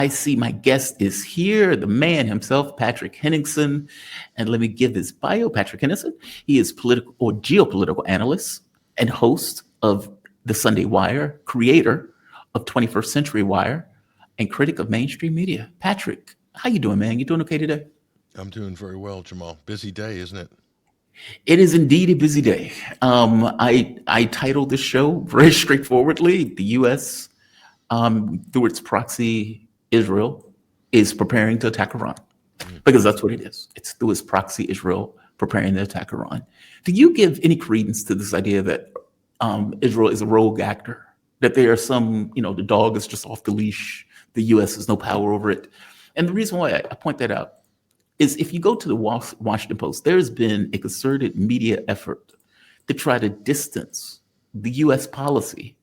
I see my guest is here, the man himself, Patrick Henningsen. And let me give his bio. Patrick Henningsen, he is political or geopolitical analyst and host of the Sunday Wire, creator of 21st Century Wire, and critic of mainstream media. Patrick, how you doing, man? You doing okay today? I'm doing very well, Jamal. Busy day, isn't it? It is indeed a busy day. I titled this show very straightforwardly: the U.S. Through its proxy, Israel is preparing to attack Iran, Mm. because that's what it is. It's through its proxy, Israel preparing to attack Iran. Do you give any credence to this idea that Israel is a rogue actor? That there are some, the dog is just off the leash. The U.S. has no power over it. And the reason why I point that out is if you go to the Washington Post, there's been a concerted media effort to try to distance the U.S. policy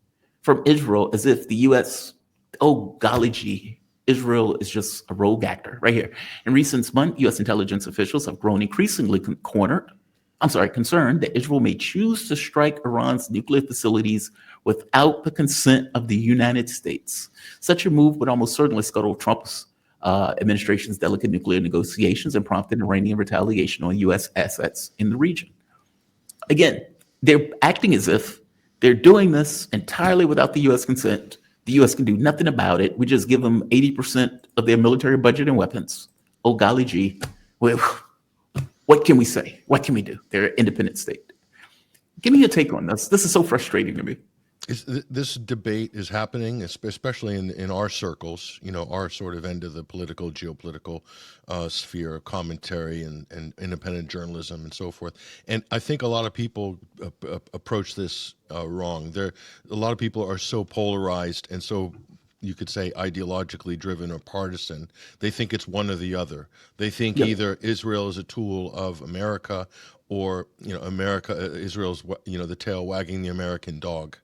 from Israel as if the U.S., oh, golly gee, Israel is just a rogue actor right here. In recent months, U.S. intelligence officials have grown increasingly concerned that Israel may choose to strike Iran's nuclear facilities without the consent of the United States. Such a move would almost certainly scuttle Trump's administration's delicate nuclear negotiations and prompt an Iranian retaliation on U.S. assets in the region. Again, they're acting as if they're doing this entirely without the U.S. consent. The U.S. can do nothing about it. We just give them 80% of their military budget and weapons. Oh, golly gee. Well, what can we say? What can we do? They're an independent state. Give me your take on this. This is so frustrating to me. This debate is happening, especially in our circles, our sort of end of the political, geopolitical sphere of commentary and independent journalism and so forth. And I think a lot of people approach this wrong. A lot of people are so polarized and so, you could say, ideologically driven or partisan. They think it's one or the other. They think either Israel is a tool of America or, Israel's, the tail wagging the American dog,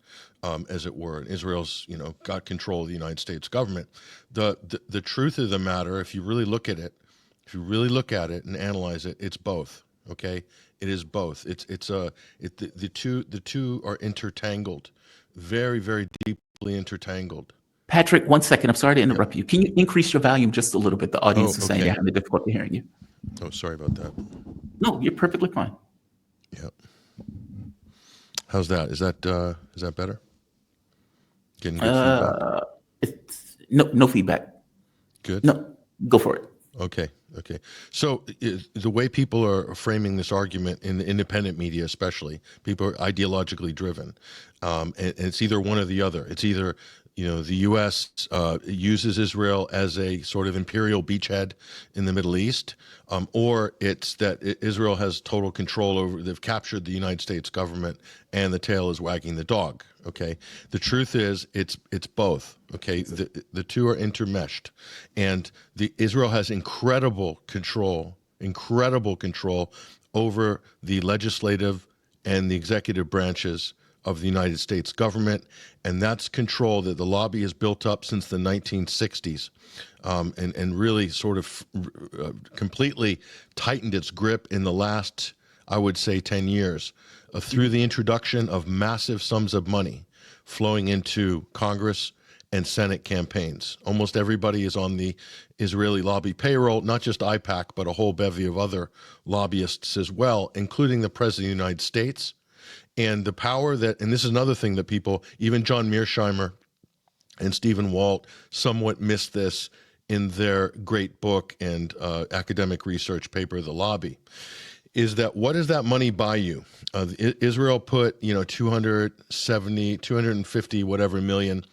as it were. And Israel's, got control of the United States government. The truth of the matter, if you really look at it, and analyze it, it's both. Okay, it is both. The two are intertangled, very, very deeply intertangled. Patrick, 1 second. I'm sorry to interrupt you. Can you increase your volume just a little bit? The audience is saying they're having difficulty hearing you. Oh, sorry about that. No, you're perfectly fine. Yep. How's that? Is that better? Getting good feedback? It's no feedback. Good. No, go for it. Okay. So the way people are framing this argument in the independent media, especially, people are ideologically driven, and it's either one or the other. It's either the U.S. Uses Israel as a sort of imperial beachhead in the Middle East, or it's that Israel has total control over. They've captured the United States government, and the tail is wagging the dog. Okay, the truth is it's both. Okay, the two are intermeshed, and Israel has incredible control over the legislative and the executive branches of the United States government, and that's control that the lobby has built up since the 1960s, and really sort of completely tightened its grip in the last, I would say, 10 years, through the introduction of massive sums of money flowing into Congress and Senate campaigns. Almost everybody is on the Israeli lobby payroll, not just IPAC, but a whole bevy of other lobbyists as well, including the President of the United States. And the power that, and this is another thing that people, even John Mearsheimer and Stephen Walt, somewhat missed this in their great book and academic research paper, The Lobby, is that what does that money buy you? Israel put, 250 whatever million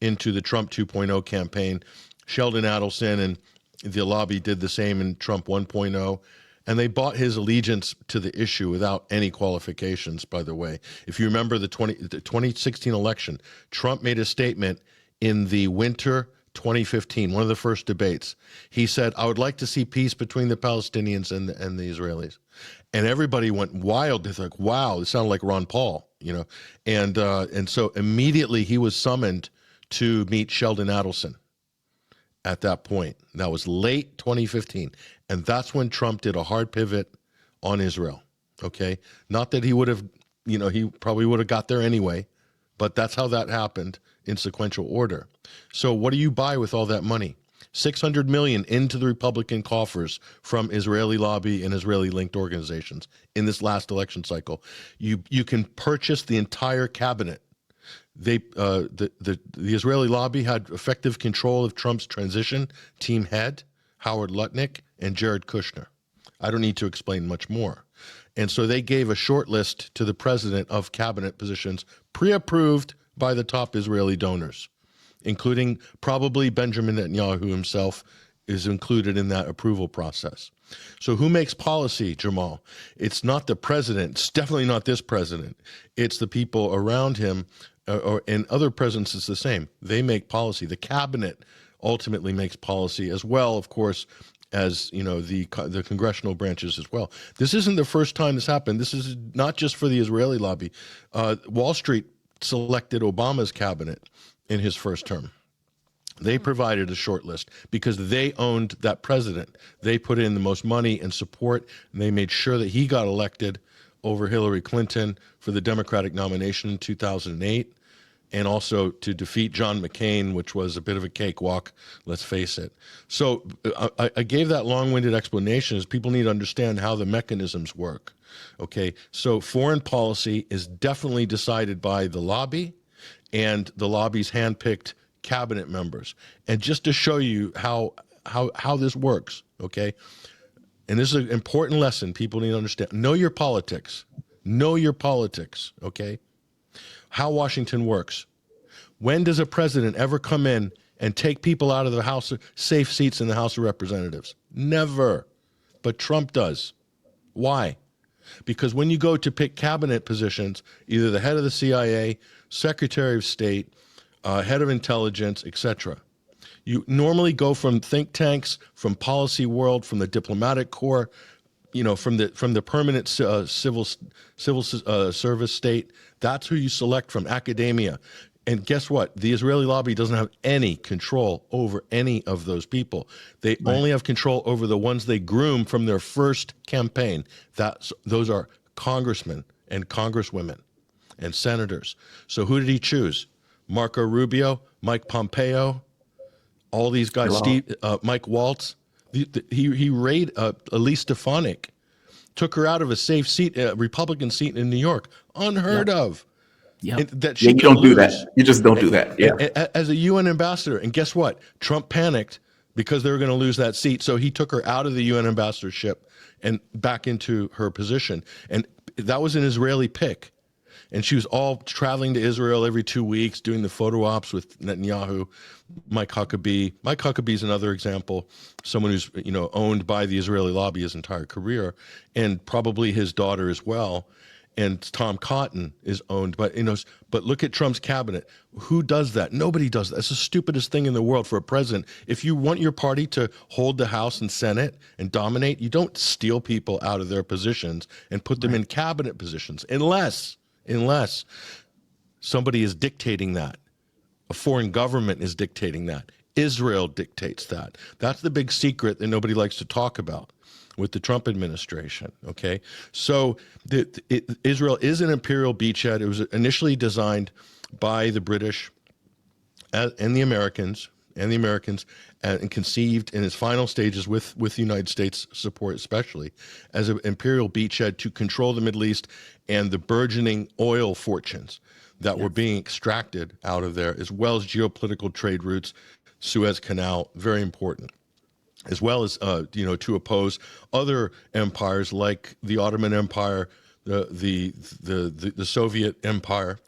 into the Trump 2.0 campaign. Sheldon Adelson and the lobby did the same in Trump 1.0. And they bought his allegiance to the issue without any qualifications, by the way. If you remember the 2016 election, Trump made a statement in the winter 2015, one of the first debates. He said, I would like to see peace between the Palestinians and the Israelis. And everybody went wild. It's like, wow, it sounded like Ron Paul, And so immediately he was summoned to meet Sheldon Adelson at that point. That was late 2015. And that's when Trump did a hard pivot on Israel, okay? Not that he would have, he probably would have got there anyway, but that's how that happened in sequential order. So what do you buy with all that money? $600 million into the Republican coffers from Israeli lobby and Israeli-linked organizations in this last election cycle. You can purchase the entire cabinet. The Israeli lobby had effective control of Trump's transition team head, Howard Lutnick, and Jared Kushner. I don't need to explain much more. And so they gave a short list to the president of cabinet positions pre-approved by the top Israeli donors, including probably Benjamin Netanyahu himself is included in that approval process. So who makes policy, Jamal? It's not the president. It's definitely not this president. It's the people around him, and other presidents it's the same. They make policy. The cabinet ultimately makes policy as well, of course, as the congressional branches as well. This isn't the first time this happened. This is not just for the Israeli lobby. Wall Street selected Obama's cabinet in his first term. They provided a short list because they owned that president. They put in the most money and support, and they made sure that he got elected over Hillary Clinton for the Democratic nomination in 2008, and also to defeat John McCain, which was a bit of a cakewalk, let's face it. So I gave that long-winded explanation as people need to understand how the mechanisms work. Okay, so foreign policy is definitely decided by the lobby and the lobby's handpicked cabinet members. And just to show you how this works, okay, and this is an important lesson people need to understand. Know your politics. Know your politics, okay? How Washington works. When does a president ever come in and take people out of the House, safe seats in the House of Representatives? Never. But Trump does. Why? Because when you go to pick cabinet positions, either the head of the CIA, Secretary of State, head of intelligence, etc., you normally go from think tanks, from policy world, from the diplomatic corps, from the permanent civil service state. That's who you select from, academia. And guess what? The Israeli lobby doesn't have any control over any of those people. They only have control over the ones they groom from their first campaign. Those are congressmen and congresswomen and senators. So who did he choose? Marco Rubio, Mike Pompeo, all these guys, Mike Waltz. He raided Elise Stefanik, took her out of a safe seat, a Republican seat in New York. Unheard of. Yeah, that you don't do that. You just don't do that. Yeah. As a UN ambassador. And guess what? Trump panicked because they were going to lose that seat. So he took her out of the UN ambassadorship and back into her position. And that was an Israeli pick. And she was all traveling to Israel every 2 weeks, doing the photo ops with Netanyahu, Mike Huckabee. Mike Huckabee is another example, someone who's owned by the Israeli lobby his entire career, and probably his daughter as well. And Tom Cotton is owned by, but look at Trump's cabinet. Who does that? Nobody does that. It's the stupidest thing in the world for a president. If you want your party to hold the House and Senate and dominate, you don't steal people out of their positions and put them in cabinet positions unless somebody is dictating that. A foreign government is dictating that. Israel dictates that. That's the big secret that nobody likes to talk about with the Trump administration, okay? So Israel is an imperial beachhead. It was initially designed by the British and the Americans, and conceived in its final stages with the United States support especially, as an imperial beachhead to control the Middle East and the burgeoning oil fortunes that were being extracted out of there, as well as geopolitical trade routes, Suez Canal, very important, as well as to oppose other empires like the Ottoman Empire, the Soviet Empire,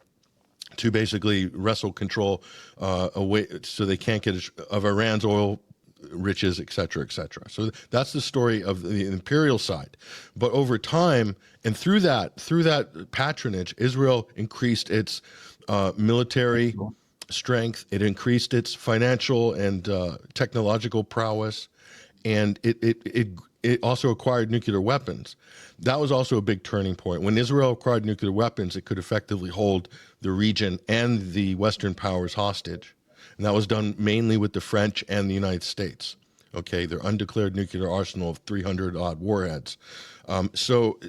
to basically wrestle control away so they can't get of Iran's oil riches, et cetera, et cetera. So that's the story of the imperial side. But over time, and through that patronage, Israel increased its military strength. It increased its financial and technological prowess, and it also acquired nuclear weapons. That was also a big turning point. When Israel acquired nuclear weapons, it could effectively hold the region and the Western powers hostage. And that was done mainly with the French and the United States. Okay, their undeclared nuclear arsenal of 300-odd warheads. So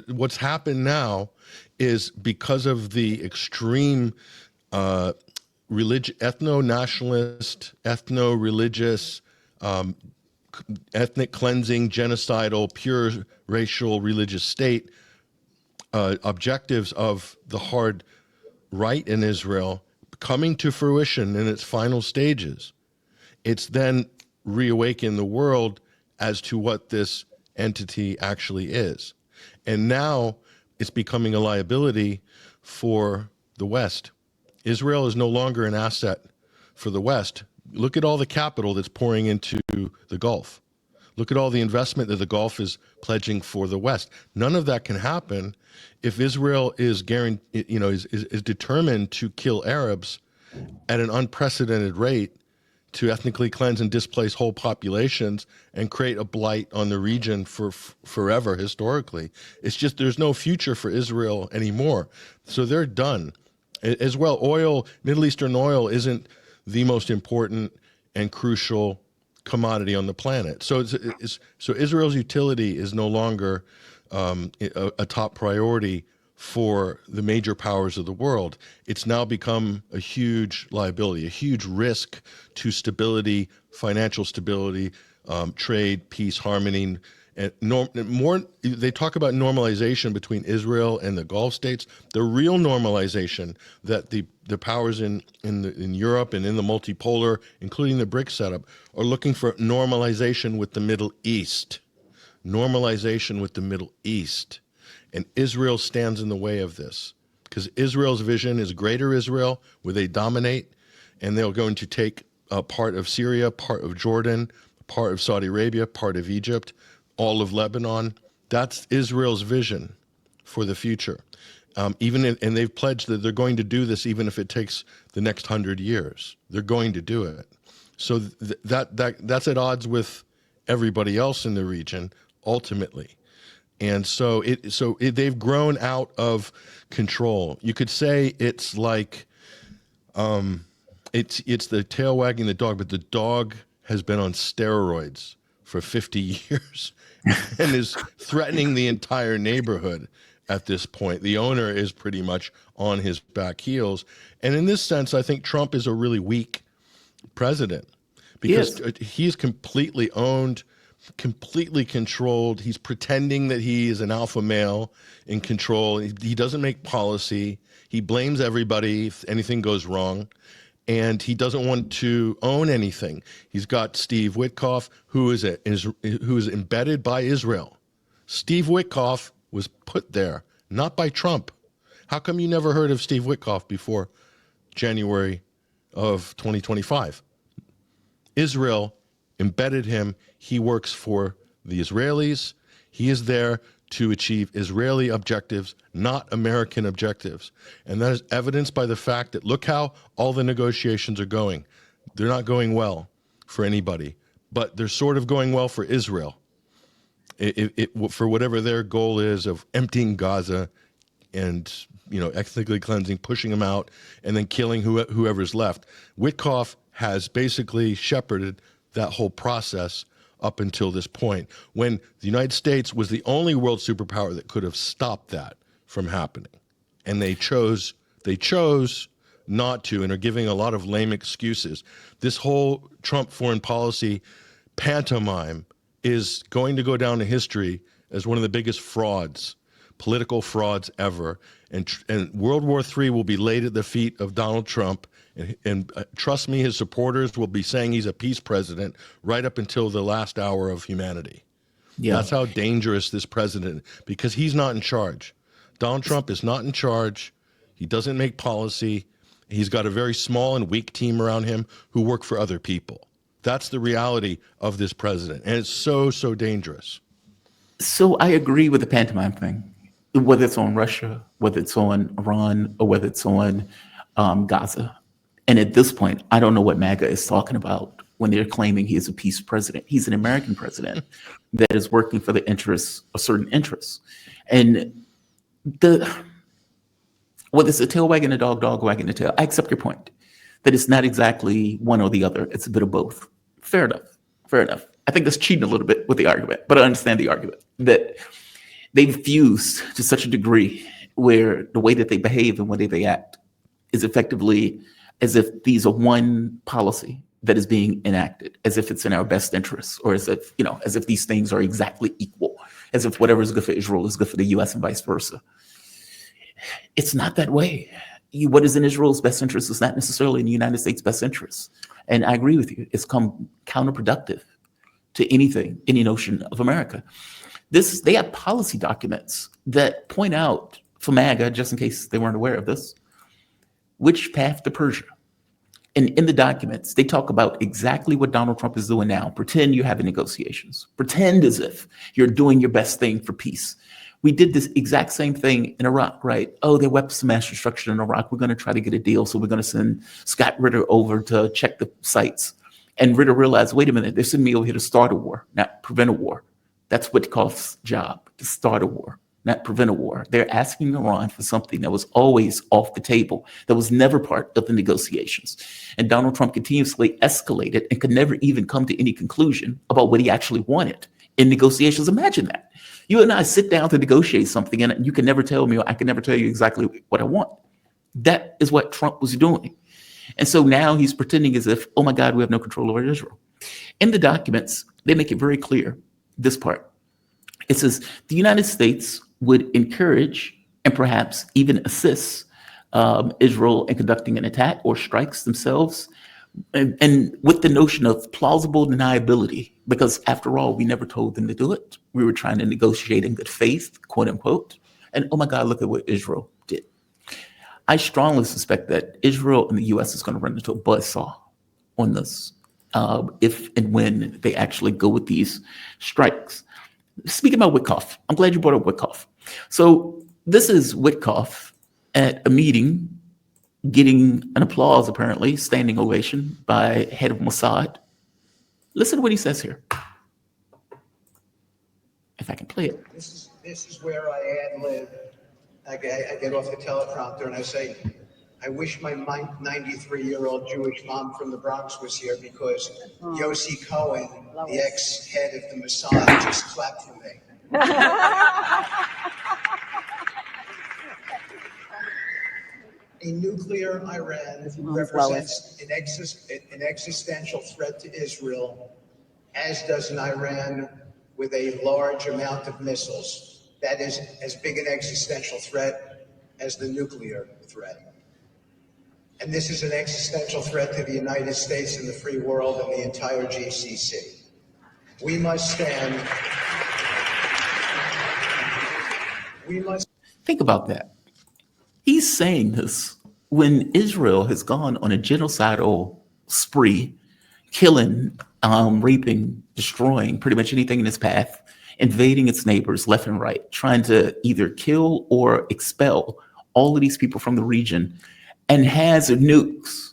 what's happened now is, because of the extreme ethno-nationalist, ethno-religious, ethnic cleansing, genocidal, pure racial religious state objectives of the hard right in Israel coming to fruition in its final stages. It's then reawakened the world as to what this entity actually is. And now it's becoming a liability for the West. Israel is no longer an asset for the West. Look at all the capital that's pouring into the Gulf. Look at all the investment that the Gulf is pledging for the West. None of that can happen if Israel is determined to kill Arabs at an unprecedented rate, to ethnically cleanse and displace whole populations and create a blight on the region for forever historically. It's just there's no future for Israel anymore. So they're done. As well, oil, Middle Eastern oil isn't the most important and crucial commodity on the planet. So Israel's utility is no longer a top priority for the major powers of the world. It's now become a huge liability, a huge risk to stability, financial stability, trade, peace, harmony. And they talk about normalization between Israel and the Gulf states. The real normalization that the powers in Europe and in the multipolar, including the BRICS setup, are looking for normalization with the Middle East. Normalization with the Middle East. And Israel stands in the way of this, because Israel's vision is greater Israel, where they dominate, and they're going to take a part of Syria, part of Jordan, part of Saudi Arabia, part of Egypt, all of Lebanon. That's Israel's vision for the future. And they've pledged that they're going to do this even if it takes the next 100 years. They're going to do it. So that's at odds with everybody else in the region, ultimately. And so they've grown out of control. You could say it's like it's the tail wagging the dog, but the dog has been on steroids for 50 years and is threatening the entire neighborhood at this point. The owner is pretty much on his back heels. And in this sense, I think Trump is a really weak president, because he's completely owned, completely controlled. He's pretending that he is an alpha male in control. He doesn't make policy. He blames everybody if anything goes wrong, and he doesn't want to own anything. He's got Steve Wickoff, who is embedded by Israel. Steve Wickoff was put there, not by Trump. How come you never heard of Steve Wickoff before January of 2025? Israel embedded him. He works for the Israelis. He is there to achieve Israeli objectives, not American objectives. And that is evidenced by the fact that look how all the negotiations are going. They're not going well for anybody, but they're sort of going well for Israel. For whatever their goal is of emptying Gaza and ethnically cleansing, pushing them out, and then killing whoever's left. Wickoff has basically shepherded that whole process up until this point, when the United States was the only world superpower that could have stopped that from happening. And they chose not to, and are giving a lot of lame excuses. This whole Trump foreign policy pantomime is going to go down in history as one of the biggest frauds, political frauds ever. And World War III will be laid at the feet of Donald Trump. And trust me, his supporters will be saying he's a peace president right up until the last hour of humanity. Yeah. That's how dangerous this president, because he's not in charge. Donald Trump is not in charge. He doesn't make policy. He's got a very small and weak team around him who work for other people. That's the reality of this president. And it's so, so dangerous. So I agree with the pantomime thing, whether it's on Russia, whether it's on Iran, or whether it's on Gaza. And at this point, I don't know what MAGA is talking about when they're claiming he is a peace president. He's an American president that is working for the interests of certain interests. And whether it's a tail wagging the dog wagging the tail, I accept your point that it's not exactly one or the other. It's a bit of both. Fair enough. I think that's cheating a little bit with the argument, but I understand the argument that they've fused to such a degree where the way that they behave and the way they act is effectively as if these are one policy that is being enacted, as if it's in our best interests, or as if, as if these things are exactly equal, as if whatever is good for Israel is good for the US and vice versa. It's not that way. What is in Israel's best interest is not necessarily in the United States' best interest. And I agree with you. It's come counterproductive to anything, any notion of America. They have policy documents that point out for MAGA, just in case they weren't aware of this, which path to Persia. And in the documents, they talk about exactly what Donald Trump is doing now. Pretend you're having negotiations. Pretend as if you're doing your best thing for peace. We did this exact same thing in Iraq, right? Oh, there are weapons of mass destruction in Iraq. We're going to try to get a deal. So we're going to send Scott Ritter over to check the sites. And Ritter realized, wait a minute, they're sending me over here to start a war, not prevent a war. That's what Wickoff's job, to start a war, not prevent a war. They're asking Iran for something that was always off the table, that was never part of the negotiations. And Donald Trump continuously escalated and could never even come to any conclusion about what he actually wanted in negotiations. Imagine that. You and I sit down to negotiate something and you can never tell me, or I can never tell you exactly what I want. That is what Trump was doing. And so now he's pretending as if, oh my God, we have no control over Israel. In the documents, they make it very clear, this part. It says the United States would encourage and perhaps even assist Israel in conducting an attack or strikes themselves, and with the notion of plausible deniability, because after all, we never told them to do it. We were trying to negotiate in good faith, quote unquote. And oh my God, look at what Israel did. I strongly suspect that Israel and the US is going to run into a buzzsaw on this if and when they actually go with these strikes. Speaking about Wickoff, I'm glad you brought up Wickoff. So this is Wickoff at a meeting getting an applause, apparently, standing ovation by head of Mossad. Listen to what he says here. If I can play it. This is where I ad-lib. I get off the teleprompter and I say, I wish my 93-year-old Jewish mom from the Bronx was here because Yossi Cohen, the ex-head of the Mossad, just clapped for me. A nuclear Iran represents an existential threat to Israel, as does an Iran with a large amount of missiles. That is as big an existential threat as the nuclear threat. And this is an existential threat to the United States and the free world and the entire GCC. We must stand. Think about that. He's saying this when Israel has gone on a genocidal spree, killing, raping, destroying pretty much anything in its path, invading its neighbors left and right, trying to either kill or expel all of these people from the region, and has nukes.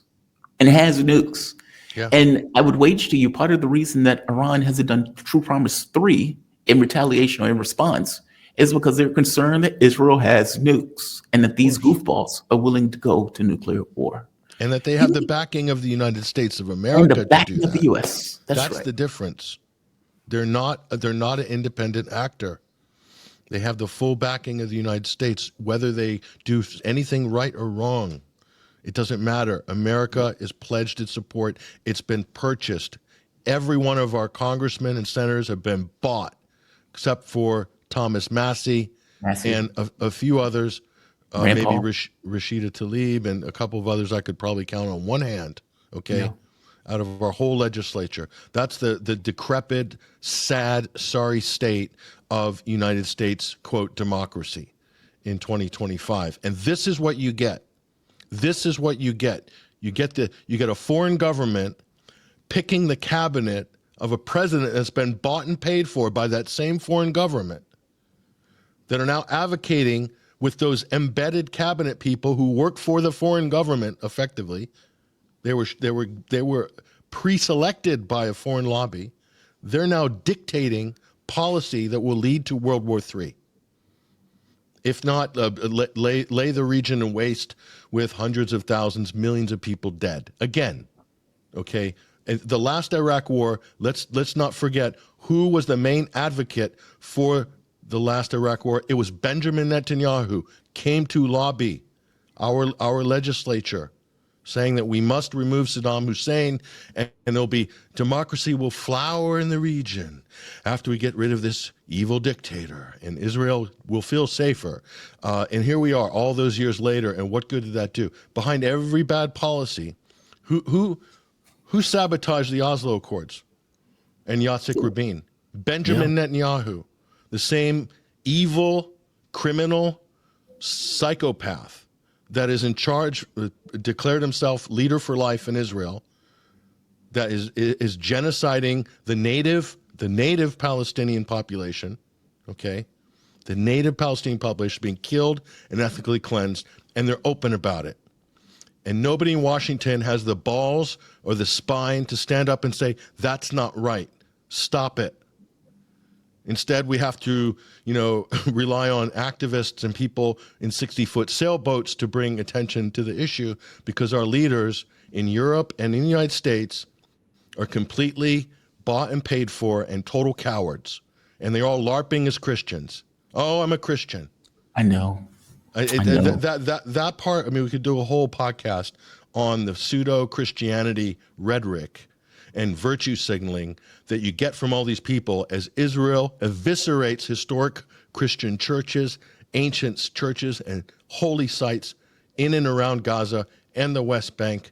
Yeah. And I would wager to you, part of the reason that Iran hasn't done True Promise 3 in retaliation or in response is because they're concerned that Israel has nukes and that these goofballs are willing to go to nuclear war. And that they have the backing of the United States of And America the to do backing that. of the US. That's right. the difference. They're not an independent actor. They have the full backing of the United States, whether they do anything right or wrong. It doesn't matter. America is pledged its support. It's been purchased. Every one of our congressmen and senators have been bought, except for Thomas Massey. And a few others, maybe Rashida Tlaib and a couple of others I could probably count on one hand, okay, out of our whole legislature. That's the decrepit, sad, sorry state of United States, quote, democracy in 2025. And this is what you get. This is what you get. You get a foreign government picking the cabinet of a president that's been bought and paid for by that same foreign government, that are now advocating with those embedded cabinet people who work for the foreign government effectively. They were pre-selected by a foreign lobby. They're now dictating policy that will lead to World War III. If not, lay the region in waste with hundreds of thousands, millions of people dead. Again, okay? And the last Iraq war, let's not forget who was the main advocate for the last Iraq war. It was Benjamin Netanyahu, came to lobby our legislature saying that we must remove Saddam Hussein and there'll be democracy will flower in the region after we get rid of this evil dictator and Israel will feel safer. And here we are all those years later, and what good did that do? Behind every bad policy, who sabotaged the Oslo Accords and Yitzhak Rabin? Benjamin Netanyahu, the same evil, criminal, psychopath that is in charge, declared himself leader for life in Israel, that is genociding the native Palestinian population, okay? The native Palestinian population being killed and ethnically cleansed, and they're open about it. And nobody in Washington has the balls or the spine to stand up and say, that's not right, stop it. Instead, we have to, rely on activists and people in 60-foot sailboats to bring attention to the issue, because our leaders in Europe and in the United States are completely bought and paid for and total cowards. And they're all LARPing as Christians. Oh, I'm a Christian. I know. That part, we could do a whole podcast on the pseudo-Christianity rhetoric and virtue signaling that you get from all these people as Israel eviscerates historic Christian churches, ancient churches, and holy sites in and around Gaza and the West Bank,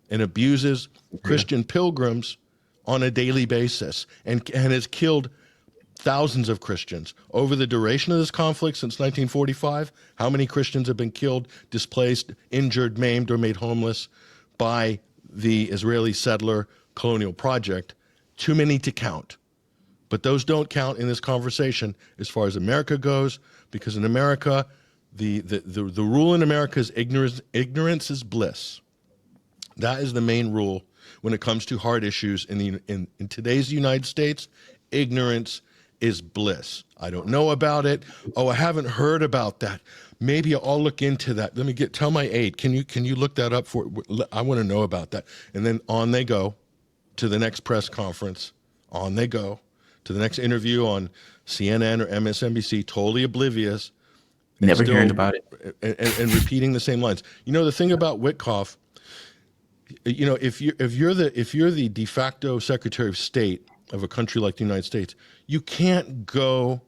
and abuses Christian pilgrims on a daily basis, and has killed thousands of Christians. Over the duration of this conflict since 1945, how many Christians have been killed, displaced, injured, maimed, or made homeless by the Israeli settler colonial project? Too many to count. But those don't count in this conversation as far as America goes, because in America, the rule in America is ignorance is bliss. That is the main rule when it comes to hard issues in today's United States. Ignorance is bliss. I don't know about it. Oh, I haven't heard about that. Maybe I'll look into that. Let me tell my aide, can you look that up for, I want to know about that. And then on they go to the next press conference, on they go to the next interview on CNN or MSNBC, totally oblivious. Never hearing about it. And repeating the same lines. The thing about Wickoff, if you're the de facto Secretary of State of a country like the United States, you can't go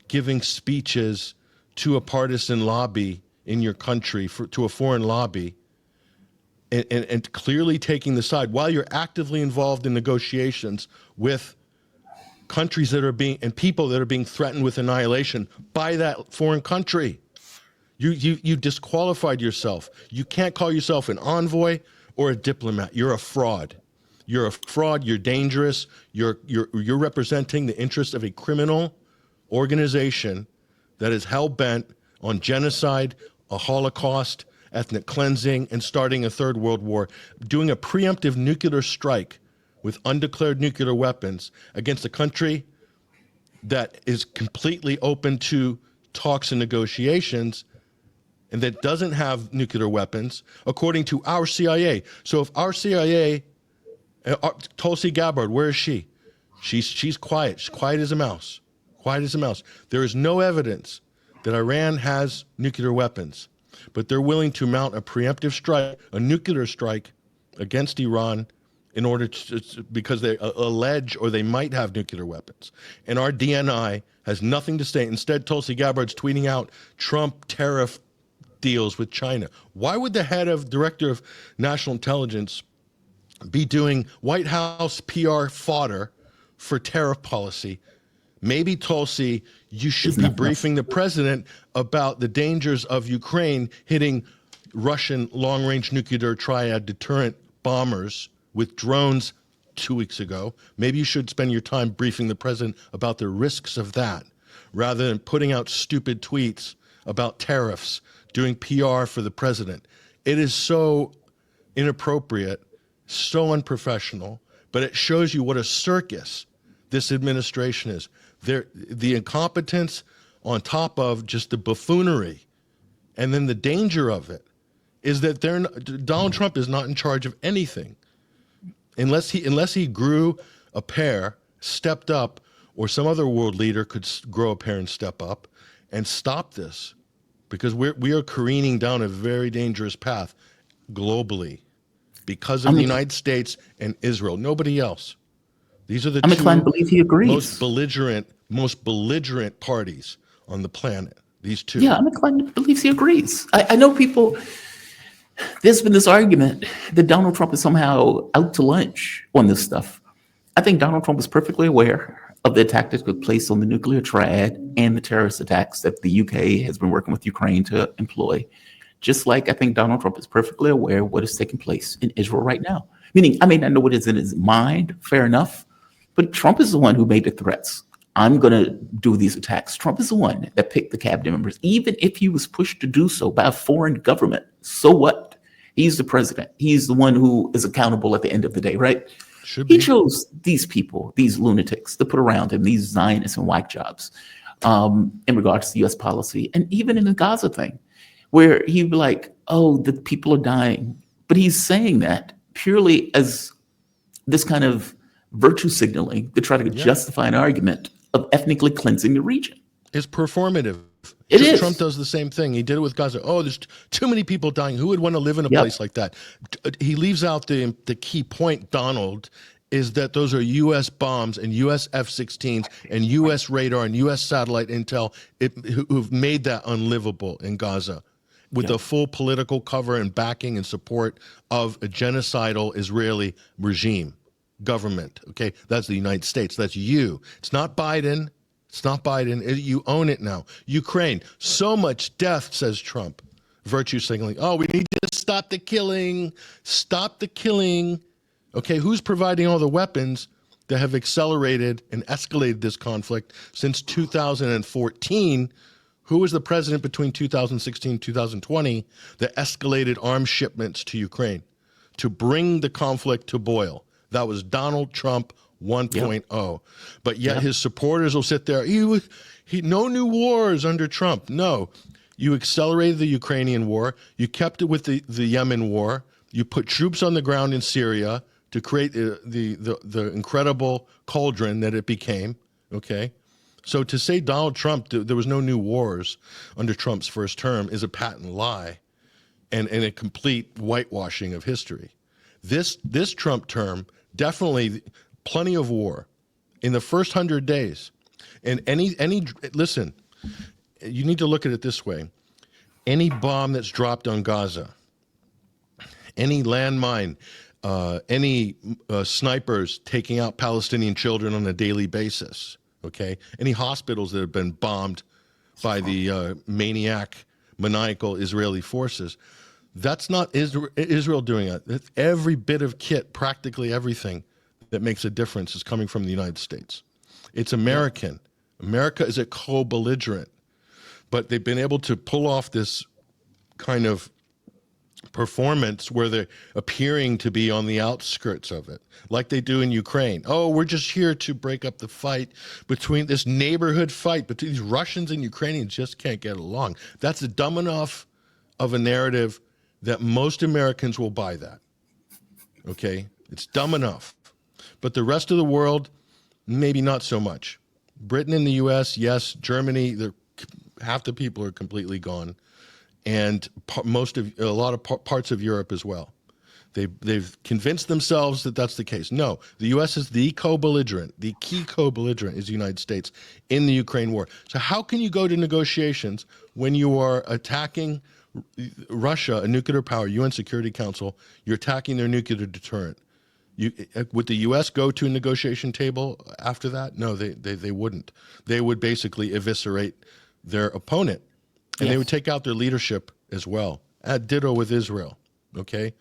giving speeches to a partisan lobby in your country, to a foreign lobby, and clearly taking the side while you're actively involved in negotiations with countries that are and people that are being threatened with annihilation by that foreign country. You disqualified yourself. You can't call yourself an envoy or a diplomat. You're a fraud. You're a fraud. You're dangerous. You're representing the interests of a criminal organization that is hell-bent on genocide, a Holocaust, ethnic cleansing, and starting a third world war, doing a preemptive nuclear strike with undeclared nuclear weapons against a country that is completely open to talks and negotiations and that doesn't have nuclear weapons, according to our CIA. So if our CIA, Tulsi Gabbard, where is she? She's quiet. She's quiet as a mouse. Quiet as a mouse. There is no evidence that Iran has nuclear weapons, but they're willing to mount a preemptive strike, a nuclear strike against Iran in order to, because they allege or they might have nuclear weapons. And our DNI has nothing to say. Instead, Tulsi Gabbard's tweeting out Trump tariff deals with China. Why would the head of Director of National Intelligence be doing White House PR fodder for tariff policy? Maybe, Tulsi, you should be briefing the president about the dangers of Ukraine hitting Russian long-range nuclear triad deterrent bombers with drones 2 weeks ago. Maybe you should spend your time briefing the president about the risks of that, rather than putting out stupid tweets about tariffs, doing PR for the president. It is so inappropriate, so unprofessional, but it shows you what a circus this administration is. The incompetence on top of just the buffoonery, and then the danger of it is that Donald Trump is not in charge of anything unless he grew a pair, stepped up, or some other world leader could grow a pair and step up and stop this, because we are careening down a very dangerous path globally. because of the United States and Israel. Nobody else. These are the I'm inclined to two believe he agrees. most belligerent parties on the planet. These two. Yeah, I'm inclined to believe he agrees. I know people, there's been this argument that Donald Trump is somehow out to lunch on this stuff. I think Donald Trump is perfectly aware of the attack that took place on the nuclear triad and the terrorist attacks that the UK has been working with Ukraine to employ. Just like I think Donald Trump is perfectly aware of what is taking place in Israel right now. Meaning, I may not know what is in his mind, fair enough, but Trump is the one who made the threats. I'm going to do these attacks. Trump is the one that picked the cabinet members, even if he was pushed to do so by a foreign government. So what? He's the president. He's the one who is accountable at the end of the day, right? He chose these people, these lunatics, to put around him, these Zionists and whack jobs, in regards to U.S. policy, and even in the Gaza thing, where he'd be like, "Oh, the people are dying," but he's saying that purely as this kind of virtue signaling to try to justify an argument of ethnically cleansing the region. It's performative. It is. Trump does the same thing. He did it with Gaza. Oh, there's too many people dying. Who would want to live in a place like that? He leaves out the key point, Donald, is that those are U.S. bombs and U.S. F-16s and U.S. radar and U.S. satellite intel who've made that unlivable in Gaza with the full political cover and backing and support of a genocidal Israeli regime, government. Okay, that's the United States. That's you. It's not Biden. It's not Biden. You own it now. Ukraine, so much death, says Trump. Virtue signaling. Oh, we need to stop the killing. Stop the killing. Okay, who's providing all the weapons that have accelerated and escalated this conflict since 2014? Who was the president between 2016 and 2020 that escalated arms shipments to Ukraine to bring the conflict to boil? That was Donald Trump 1.0. But yet his supporters will sit there. No new wars under Trump. No, you accelerated the Ukrainian war. You kept it with the Yemen war. You put troops on the ground in Syria to create the incredible cauldron that it became. Okay, so to say Donald Trump there was no new wars under Trump's first term is a patent lie, and a complete whitewashing of history. This Trump term definitely. Plenty of war in the first 100 days. And listen, you need to look at it this way. Any bomb that's dropped on Gaza, any landmine, any snipers taking out Palestinian children on a daily basis, okay? Any hospitals that have been bombed by the maniacal Israeli forces, that's not Israel doing it. That's every bit of kit, practically everything that makes a difference is coming from the United States. It's American. America is a co-belligerent, but they've been able to pull off this kind of performance where they're appearing to be on the outskirts of it, like they do in Ukraine. Oh, we're just here to break up the fight between this neighborhood fight between these Russians and Ukrainians just can't get along. That's dumb enough of a narrative that most Americans will buy that. Okay? It's dumb enough. But the rest of the world, maybe not so much. Britain and the U.S., yes. Germany, half the people are completely gone, and a lot of parts of Europe as well. They've convinced themselves that that's the case. No, the U.S. is the co-belligerent. The key co-belligerent is the United States in the Ukraine war. So how can you go to negotiations when you are attacking Russia, a nuclear power, UN Security Council? You're attacking their nuclear deterrent. Would the U.S. go to a negotiation table after that? No, they wouldn't. They would basically eviscerate their opponent, and they would take out their leadership as well. Ditto with Israel, okay?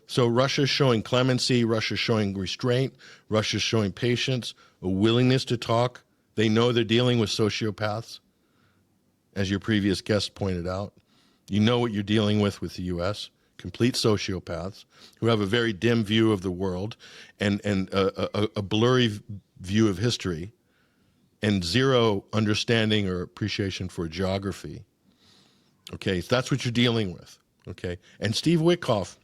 So Russia's showing clemency, Russia's showing restraint, Russia's showing patience, a willingness to talk. They know they're dealing with sociopaths, as your previous guest pointed out. You know what you're dealing with the U.S., complete sociopaths who have a very dim view of the world and a blurry view of history and zero understanding or appreciation for geography. Okay, so that's what you're dealing with. Okay, and Steve Wickoff,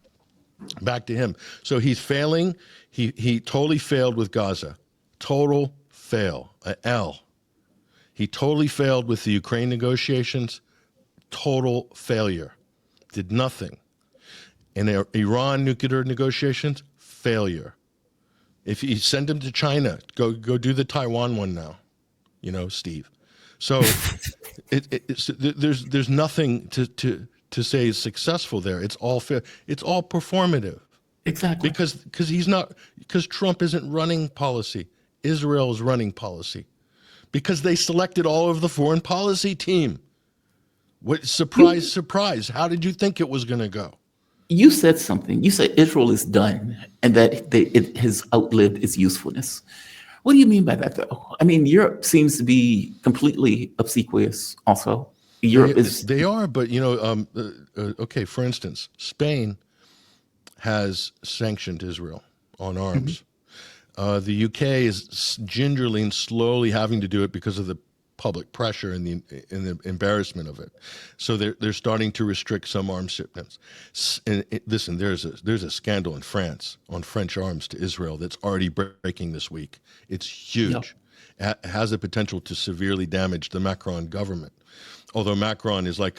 back to him. So he's failing. He totally failed with Gaza. Total fail, a L. He totally failed with the Ukraine negotiations. Total failure. Did nothing. And Iran nuclear negotiations, failure. If you send them to China, go do the Taiwan one now, Steve. So there's nothing to say is successful there. It's all fair. It's all performative. Exactly. Because Trump isn't running policy. Israel is running policy. Because they selected all of the foreign policy team. What surprise. How did you think it was going to go? You said something. You said Israel is done and that it has outlived its usefulness. What do you mean by that, though? I mean, Europe seems to be completely obsequious also. They are, but, okay, for instance, Spain has sanctioned Israel on arms. Mm-hmm. The UK is gingerly and slowly having to do it because of the public pressure and the embarrassment of it. So they're starting to restrict some arms shipments. And listen, there's a scandal in France on French arms to Israel that's already breaking this week. It's huge. Yep. It has the potential to severely damage the Macron government. Although Macron is like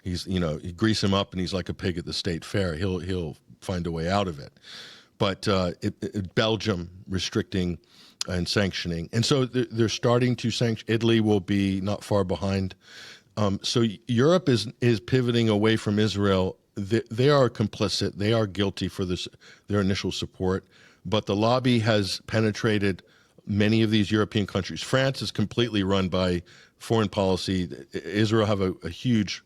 you grease him up and he's like a pig at the state fair. He'll find a way out of it. But Belgium restricting and sanctioning. And so they're starting to sanction. Italy will be not far behind. So Europe is pivoting away from Israel. They are complicit. They are guilty for their initial support. But the lobby has penetrated many of these European countries. France is completely run by foreign policy. Israel have a huge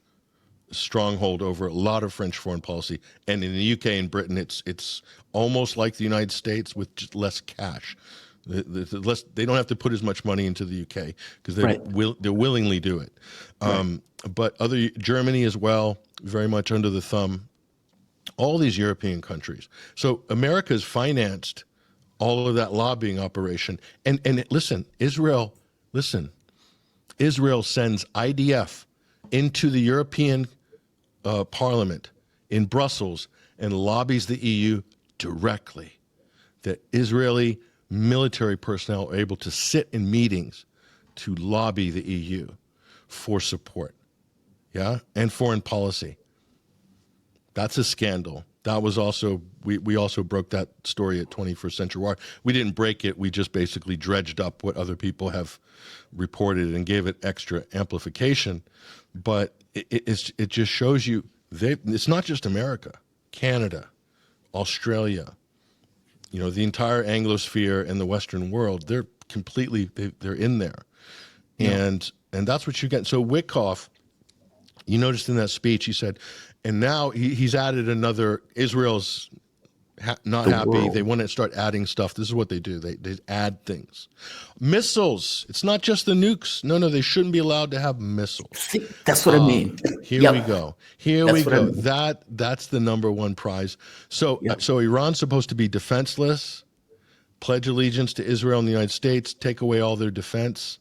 stronghold over a lot of French foreign policy. And in the UK and Britain, it's almost like the United States with just less cash. They don't have to put as much money into the UK because they willingly do it. But Germany as well, very much under the thumb. All these European countries. So America's financed all of that lobbying operation. And listen, Israel sends IDF into the European Parliament in Brussels and lobbies the EU directly. That Israeli military personnel are able to sit in meetings to lobby the EU for support, and foreign policy. That's a scandal. That was also, we also broke that story at 21st Century Wire. We didn't break it. We just basically dredged up what other people have reported and gave it extra amplification. But it just shows you, it's not just America, Canada, Australia, the entire Anglosphere and the Western world, they're completely, they're in there. And that's what you get. So Wickoff, you noticed in that speech, he said, and now he's added another, Israel's not happy. World. They want to start adding stuff. This is what they do. They add things. Missiles. It's not just the nukes. No, they shouldn't be allowed to have missiles. See, that's what I mean. Here we go. Here we go. I mean. That's the number one prize. So so Iran's supposed to be defenseless, pledge allegiance to Israel and the United States, take away all their defense.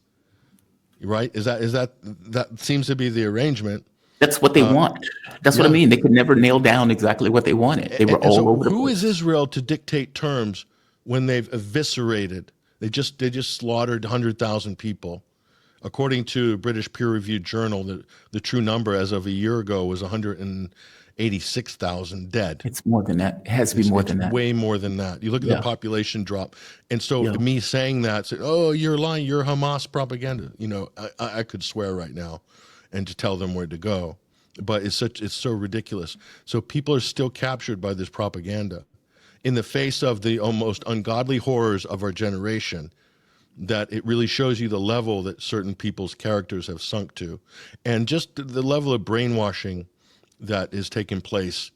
Right? Is that seems to be the arrangement. That's what they want. That's what I mean. They could never nail down exactly what they wanted. They were all over the place. Who is Israel to dictate terms when they've eviscerated? They just slaughtered 100,000 people. According to a British peer-reviewed journal, the true number as of a year ago was 186,000 dead. It's more than that. It has to be more than that. Way more than that. You look at the population drop. And so me saying that, say, oh, you're lying, you're Hamas propaganda. I could swear right now and to tell them where to go. But it's so ridiculous. So people are still captured by this propaganda in the face of the almost ungodly horrors of our generation, that it really shows you the level that certain people's characters have sunk to, and just the level of brainwashing that is taking place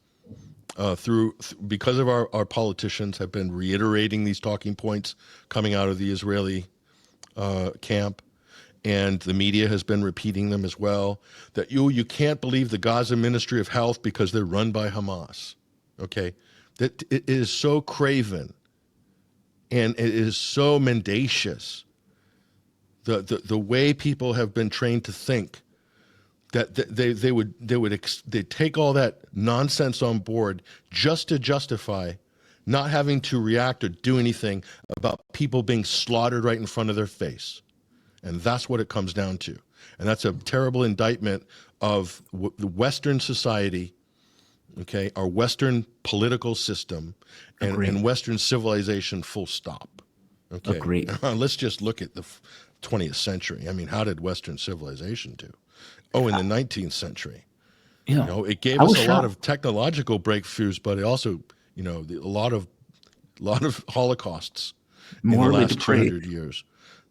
because of our politicians have been reiterating these talking points coming out of the Israeli camp. And the media has been repeating them as well, that you can't believe the Gaza Ministry of Health because they're run by Hamas, okay? That it is so craven and it is so mendacious, the way people have been trained to think, that they'd take all that nonsense on board just to justify not having to react or do anything about people being slaughtered right in front of their face. And that's what it comes down to. And that's a terrible indictment of the Western society okay, our Western political system and Western civilization, full stop. Okay, Agreed. let's just look at the 20th century. I mean, how did Western civilization do? Oh, in the 19th century, Yeah. you know, it gave I us was a shocked. lot of technological breakthroughs, but it also, you know, a lot of holocausts in the Morally last depraved. 200 years.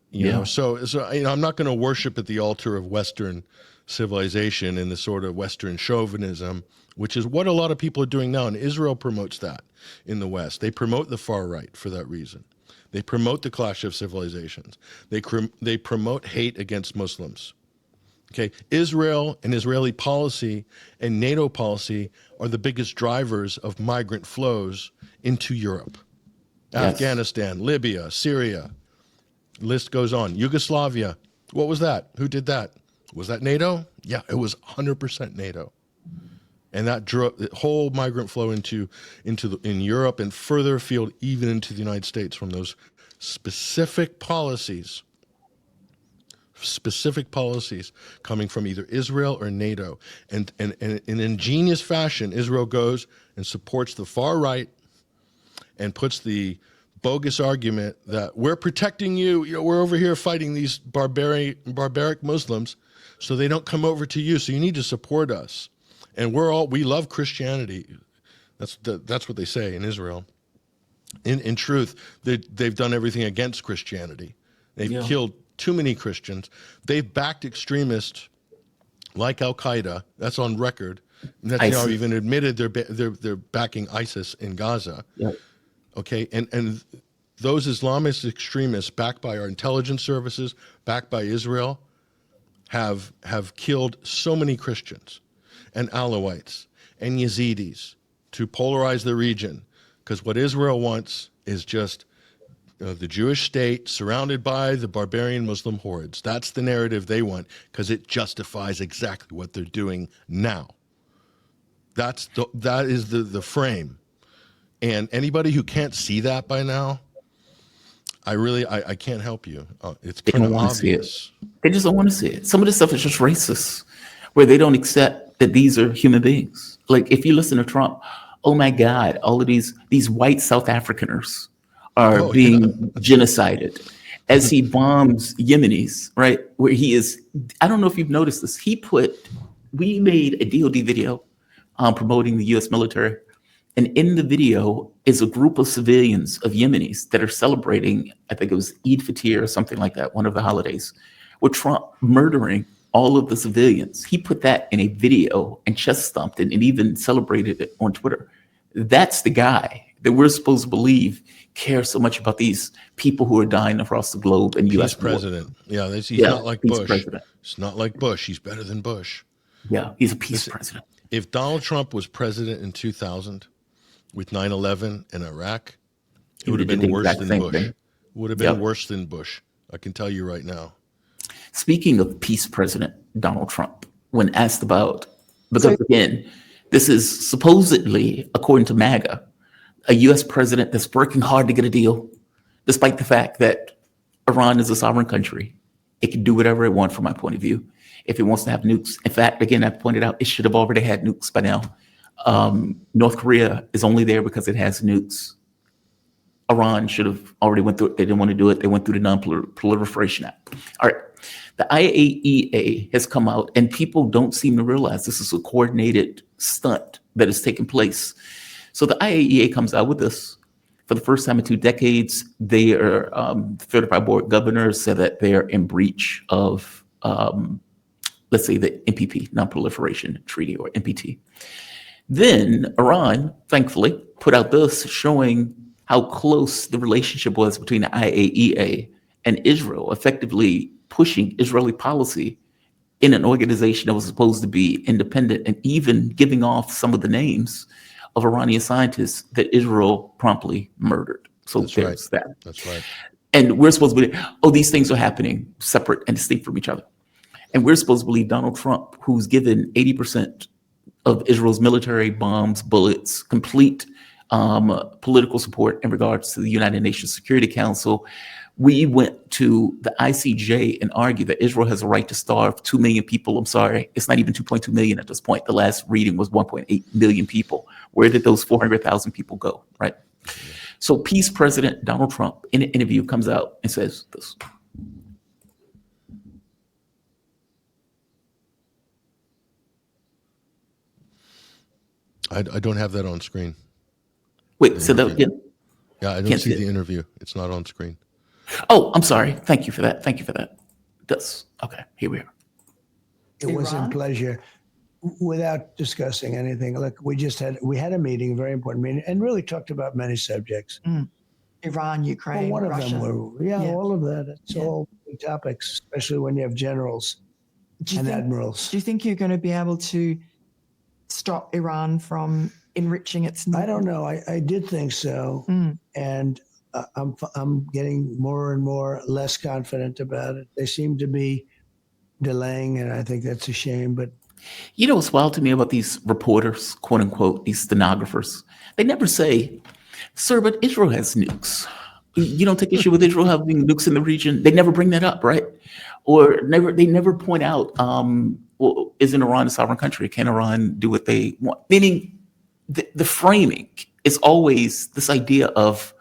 You know, so you know, I'm not going to worship at the altar of Western civilization and the sort of Western chauvinism, which is what a lot of people are doing now. And Israel promotes that in the West. They promote the far right for that reason. They promote the clash of civilizations. They promote hate against Muslims. Okay, Israel and Israeli policy and NATO policy are the biggest drivers of migrant flows into Europe. Yes. Afghanistan, Libya, Syria, list goes on. Yugoslavia, what was that? Who did that? Was that NATO? Yeah, it was 100% NATO. And that drove the whole migrant flow in Europe and further afield, even into the United States, from those specific policies coming from either Israel or NATO. And in ingenious fashion, Israel goes and supports the far right and puts the bogus argument that we're protecting you, you know, we're over here fighting these barbaric Muslims so they don't come over to you, so you need to support us. And we love Christianity. That's what they say in Israel. In truth, they've done everything against Christianity. They've killed too many Christians. They've backed extremists like Al-Qaeda. That's on record. That's now even admitted they're backing ISIS in Gaza. Yep. Okay, and those Islamist extremists, backed by our intelligence services, backed by Israel, have killed so many Christians and Alawites and Yazidis to polarize the region, because what Israel wants is just the Jewish state surrounded by the barbarian Muslim hordes. That's the narrative they want, because it justifies exactly what they're doing now. That is the frame. And anybody who can't see that by now, I can't help you. It's kind of obvious. They just don't want to see it. Some of this stuff is just racist, where they don't accept that these are human beings. Like, if you listen to Trump, oh my God, all of these white South Africaners are being genocided as he bombs Yemenis, right? Where he is, I don't know if you've noticed this. We made a DOD video promoting the US military. And in the video is a group of civilians of Yemenis that are celebrating, I think it was Eid Fitr or something like that, one of the holidays, with Trump murdering all of the civilians. He put that in a video and chest thumped it and even celebrated it on Twitter. That's the guy that we're supposed to believe cares so much about these people who are dying across the globe in U.S. president. Yeah, he's not like Bush. President. It's not like Bush. He's better than Bush. Yeah, he's a peace president. If Donald Trump was president in 2000 with 9/11 in Iraq, it would have been worse than Bush. Would have been worse than Bush. I can tell you right now. Speaking of peace president Donald Trump, when asked about, because again, this is supposedly, according to MAGA, a U.S. president that's working hard to get a deal, despite the fact that Iran is a sovereign country. It can do whatever it wants from my point of view. If it wants to have nukes, in fact, again, I pointed out, it should have already had nukes by now. North Korea is only there because it has nukes. Iran should have already went through it. They didn't want to do it. They went through the Non-Proliferation Act. All right. The IAEA has come out, and people don't seem to realize this is a coordinated stunt that is taking place. So the IAEA comes out with this. For the first time in 2 decades, they are, certified board governors said that they're in breach of, let's say, the NPT, Non-Proliferation Treaty, or NPT. Then Iran, thankfully, put out this showing how close the relationship was between the IAEA and Israel, effectively pushing Israeli policy in an organization that was supposed to be independent, and even giving off some of the names of Iranian scientists that Israel promptly murdered. So there's that. That's right. And we're supposed to believe, these things are happening separate and distinct from each other. And we're supposed to believe Donald Trump, who's given 80% of Israel's military, bombs, bullets, complete political support in regards to the United Nations Security Council, We went to the ICJ and argued that Israel has a right to starve 2 million people. I'm sorry, it's not even 2.2 million at this point. The last reading was 1.8 million people. Where did those 400,000 people go, right? So Peace President Donald Trump in an interview comes out and says this. I don't have that on screen. Wait, say that again? Yeah, I don't see the interview. It's not on screen. Oh, I'm sorry. Thank you for that. Thank you for that. Okay, here we are. It was a pleasure. Without discussing anything, look, we had a meeting, a very important meeting, and really talked about many subjects. Iran, Ukraine, one of Russia. them were, all of that. It's all big topics, especially when you have generals and admirals. Do you think you're going to be able to stop Iran from enriching its? I don't know. I did think so, and I'm getting more and more less confident about it. They seem to be delaying, and I think that's a shame. But you know what's wild to me about these reporters, quote unquote, these stenographers? They never say, "Sir, but Israel has nukes. You don't take issue with Israel having nukes in the region." They never bring that up, right? Or they never point out, well, isn't Iran a sovereign country? Can Iran do what they want? Meaning the framing is always this idea of,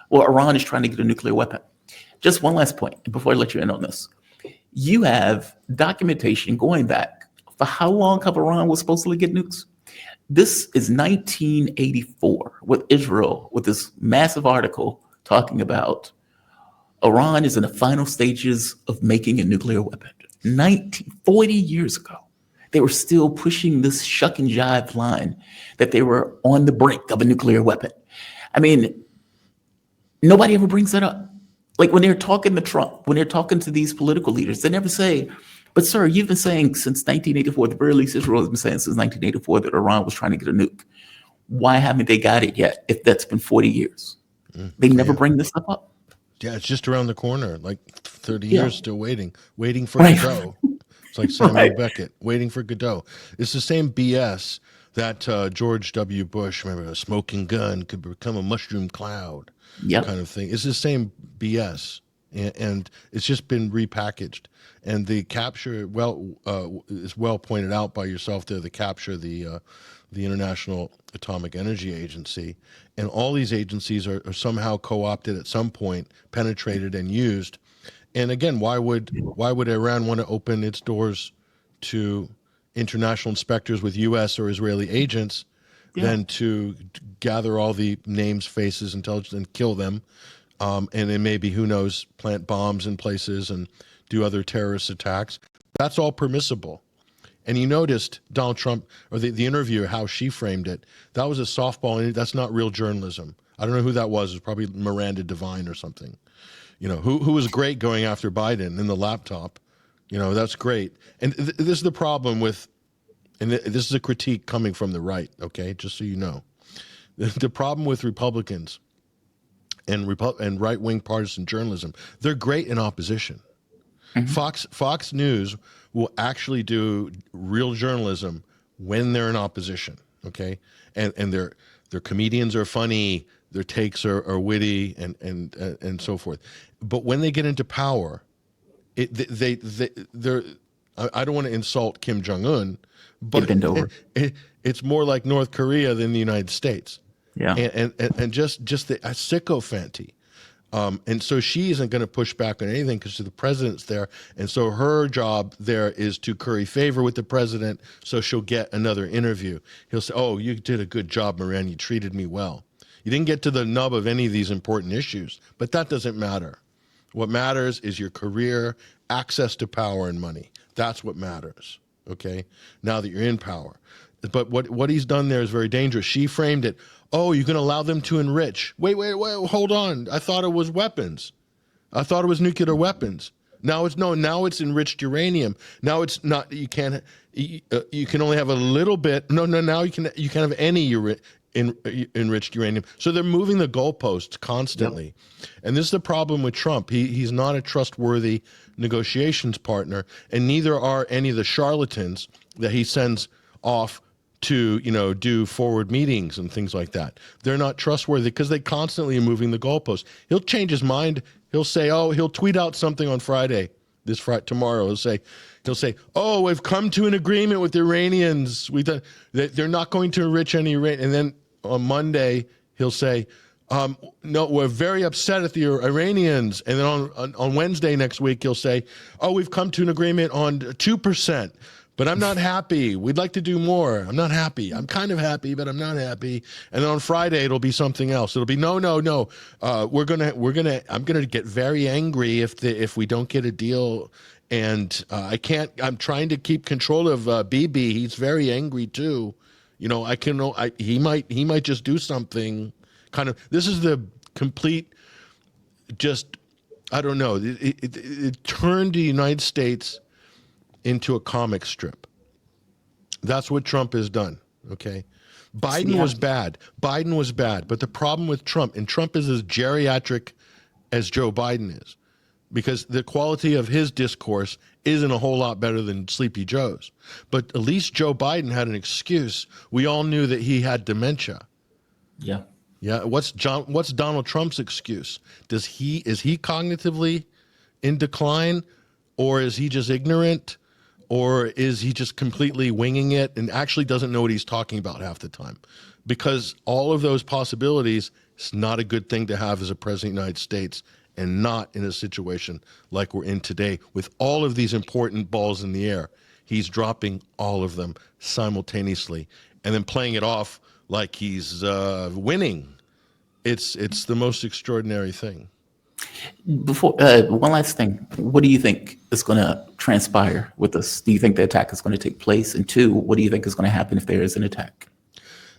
well, Iran is trying to get a nuclear weapon. Just one last point before I let you in on this. You have documentation going back for how long Iran was supposedly get nukes? This is 1984 with Israel, with this massive article talking about Iran is in the final stages of making a nuclear weapon. 40 years ago, they were still pushing this shuck and jive line that they were on the brink of a nuclear weapon. I mean, nobody ever brings that up. Like when they're talking to Trump, when they're talking to these political leaders, they never say, but sir, you've been saying since 1984, at the very least, Israel has been saying since 1984 that Iran was trying to get a nuke. Why haven't they got it yet if that's been 40 years? They never bring this stuff up. Yeah, it's just around the corner, like 30 years still waiting for Godot. It's like Samuel Beckett, waiting for Godot. It's the same BS that George W. Bush, remember, a smoking gun could become a mushroom cloud kind of thing. It's the same BS, and it's just been repackaged. And the capture, is well pointed out by yourself there, the capture, the International Atomic Energy Agency, and all these agencies are somehow co-opted at some point, penetrated and used. And again, why would Iran want to open its doors to international inspectors with U.S. or Israeli agents than to gather all the names, faces, intelligence, and kill them, and then maybe, who knows, plant bombs in places and do other terrorist attacks? That's all permissible. And you noticed Donald Trump, or the interviewer, how she framed it. That was a softball, and that's not real journalism. I don't know who that was. It was probably Miranda Devine or something. You know, who was great going after Biden in the laptop. You know, that's great. And this is the problem with, and this is a critique coming from the right, okay, just so you know. The problem with Republicans and right-wing partisan journalism, they're great in opposition. Fox News will actually do real journalism when they're in opposition, okay? And their comedians are funny, their takes are witty, and so forth. But when they get into power, they're I don't want to insult Kim Jong-un, but it's more like North Korea than the United States. Yeah, and just a sycophancy. And so she isn't going to push back on anything because the president's there. And so her job there is to curry favor with the president so she'll get another interview. He'll say, oh, you did a good job, Moran. You treated me well. You didn't get to the nub of any of these important issues, but that doesn't matter. What matters is your career, access to power and money. That's what matters, okay, now that you're in power. But what he's done there is very dangerous. She framed it, oh, you can allow them to enrich. Wait, hold on. I thought it was weapons. I thought it was nuclear weapons. Now it's enriched uranium. Now it's not, you can only have a little bit. No, now you can have any enriched uranium. So they're moving the goalposts constantly. Yep. And this is the problem with Trump. He's not a trustworthy negotiations partner, and neither are any of the charlatans that he sends off to, do forward meetings and things like that. They're not trustworthy because they constantly are moving the goalposts. He'll change his mind He'll say, oh, he'll tweet out something on Friday, tomorrow. He'll say, oh, we've come to an agreement with the Iranians. They're not going to enrich any Iranian. And then on Monday, he'll say, no, we're very upset at the Iranians. And then on Wednesday next week, he'll say, oh, we've come to an agreement on 2%, but I'm not happy. We'd like to do more. I'm not happy. I'm kind of happy, but I'm not happy. And then on Friday, it'll be something else. It'll be no. I'm gonna get very angry if we don't get a deal. And I'm trying to keep control of Bibi. He's very angry too. You know, he might just do something. Kind of, this is the complete, just, I don't know. It turned the United States into a comic strip. That's what Trump has done, okay? Biden was bad. But the problem with Trump, and Trump is as geriatric as Joe Biden is, because the quality of his discourse isn't a whole lot better than Sleepy Joe's. But at least Joe Biden had an excuse. We all knew that he had dementia. Yeah. Yeah. What's Donald Trump's excuse? Is he cognitively in decline, or is he just ignorant, or is he just completely winging it and actually doesn't know what he's talking about half the time? Because all of those possibilities, it's not a good thing to have as a president of the United States, and not in a situation like we're in today with all of these important balls in the air. He's dropping all of them simultaneously and then playing it off like he's winning. It's the most extraordinary thing. Before one last thing, what do you think is going to transpire with this? Do you think the attack is going to take place? And two, what do you think is going to happen if there is an attack?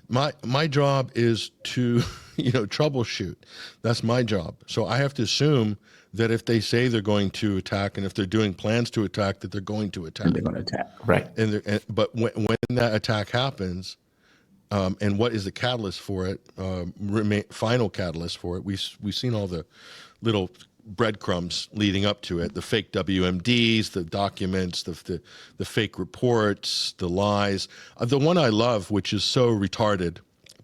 My job is to troubleshoot. That's my job. So I have to assume that if they say they're going to attack, and if they're doing plans to attack, that they're going to attack. And they're going to attack, right? But when that attack happens, and what is the catalyst for it? Final catalyst for it? We've seen all the little breadcrumbs leading up to it: the fake WMDs, the documents, the fake reports, the lies. The one I love, which is so retarded.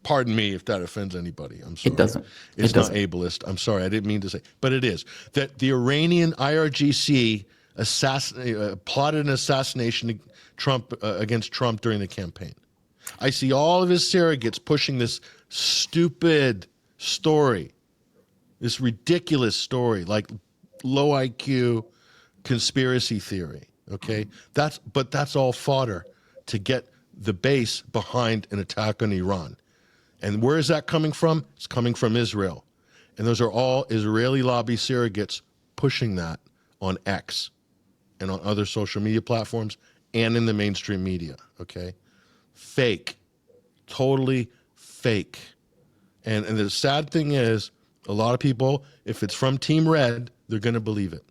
Pardon me if that offends anybody. I'm sorry. It doesn't. It's not ableist. I'm sorry. I didn't mean to say, but it is. That the Iranian IRGC plotted an assassination against Trump during the campaign. I see all of his surrogates pushing this stupid story, this ridiculous story, like low IQ conspiracy theory. Okay, that's all fodder to get the base behind an attack on Iran. And where is that coming from? It's coming from Israel. And those are all Israeli lobby surrogates pushing that on X and on other social media platforms and in the mainstream media, okay? Fake. Totally fake. And the sad thing is, a lot of people, if it's from Team Red, they're going to believe it.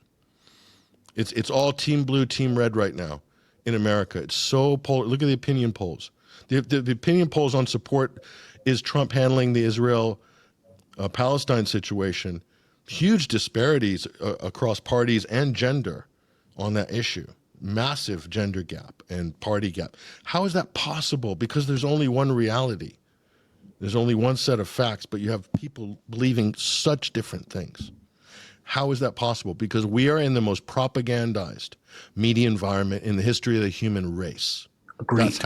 It's all Team Blue, Team Red right now in America. It's so polar. Look at the opinion polls. The opinion polls on support is Trump handling the Israel-Palestine situation. Huge disparities across parties and gender on that issue. Massive gender gap and party gap. How is that possible? Because there's only one reality. There's only one set of facts, but you have people believing such different things. How is that possible? Because we are in the most propagandized media environment in the history of the human race. Agreed.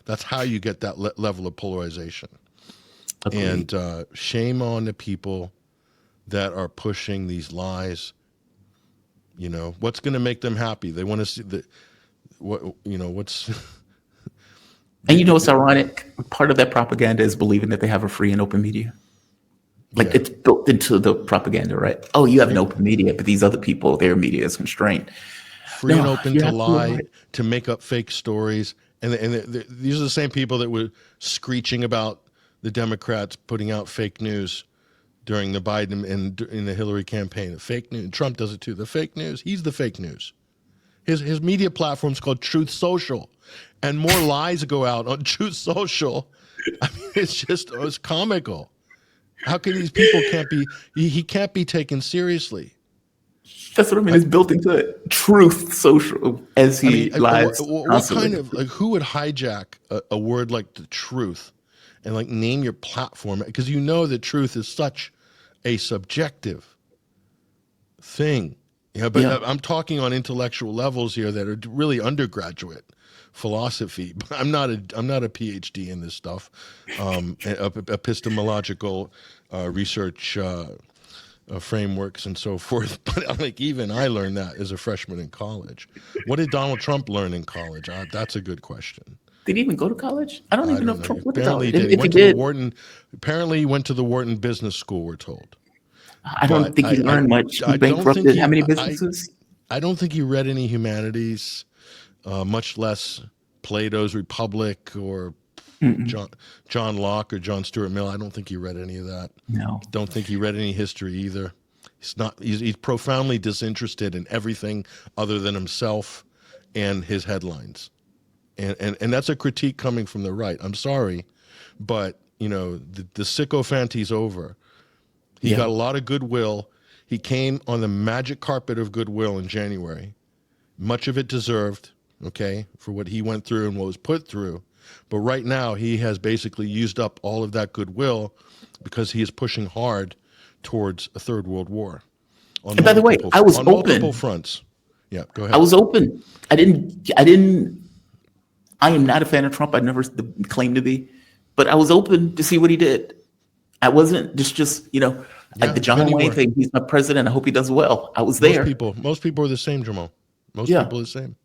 That's how you get that level of polarization. Agreed. And shame on the people that are pushing these lies. You know, what's going to make them happy? They want to see what's. And you know what's ironic? Part of that propaganda is believing that they have a free and open media. Like it's built into the propaganda, right? Oh, you have an open media, but these other people, their media is constrained. Free and open to lie, to make up fake stories. And these are the same people that were screeching about the Democrats putting out fake news during the Biden and in the Hillary campaign. The fake news. Trump does it too. The fake news. He's the fake news. His media platform's called Truth Social, and more lies go out on Truth Social. I mean, it's comical. How can these people he can't be taken seriously? That's what I mean. It's built into it. Truth Social, as he lies. What kind of who would hijack a word like the truth and like name your platform? Because you know the truth is such a subjective thing. Yeah, but Yeah. I'm talking on intellectual levels here that are really undergraduate philosophy. But I'm not a PhD in this stuff, epistemological research frameworks and so forth. But like even I learned that as a freshman in college. What did Donald Trump learn in college? That's a good question. Did he even go to college? I don't I even know don't if know. Trump went to Apparently college. he did. He If he went to the did, Wharton. Apparently he went to the Wharton Business School. We're told. I don't think he learned much. He I don't think bankrupted he. how many businesses? I don't think he read any humanities, much less Plato's Republic or John Locke or John Stuart Mill. I don't think he read any of that. No. Don't think he read any history either. He's profoundly disinterested in everything other than himself and his headlines. And that's a critique coming from the right. I'm sorry, but the sycophancy's over. He got a lot of goodwill. He came on the magic carpet of goodwill in January. Much of it deserved, okay, for what he went through and what was put through. But right now he has basically used up all of that goodwill because he is pushing hard towards a third world war. And by the way, I was on open. multiple fronts. Yeah, go ahead. I was open. I am not a fan of Trump. I never claimed to be, but I was open to see what he did. I wasn't just like the John Wayne thing. He's my president. I hope he does well. I was there. Most people are the same, Jamal. Most people are the same.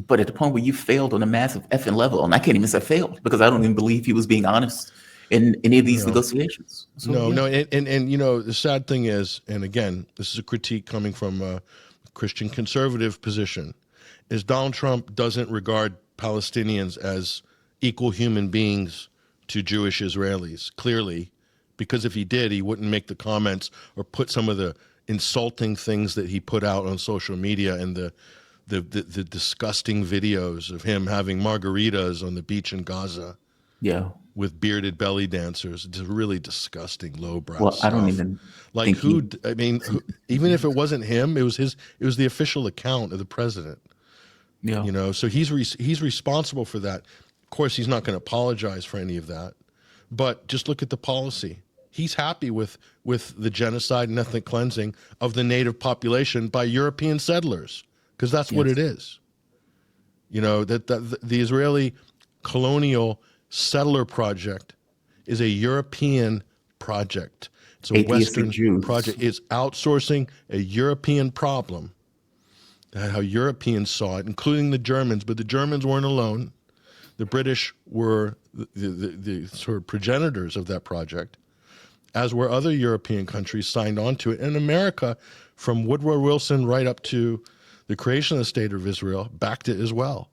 But at the point where you failed on a massive effing level, and I can't even say failed because I don't even believe he was being honest in any of these negotiations. So, No. And the sad thing is, and again, this is a critique coming from a Christian conservative position, is Donald Trump doesn't regard Palestinians as equal human beings to Jewish Israelis, clearly, because if he did, he wouldn't make the comments or put some of the insulting things that he put out on social media and the disgusting videos of him having margaritas on the beach in Gaza. Yeah. With bearded belly dancers. It's really disgusting, lowbrow Well, stuff. I don't even like even if it wasn't him, it was the official account of the president. Yeah. So he's responsible for that. Of course, he's not going to apologize for any of that. But just look at the policy. He's happy with the genocide and ethnic cleansing of the native population by European settlers, because that's what it is. That the Israeli colonial settler project is a European project. It's a Western project. It's outsourcing a European problem. How Europeans saw it, including the Germans, but the Germans weren't alone. The British were the sort of progenitors of that project, as were other European countries signed on to it. And America, from Woodrow Wilson right up to the creation of the State of Israel, backed it as well.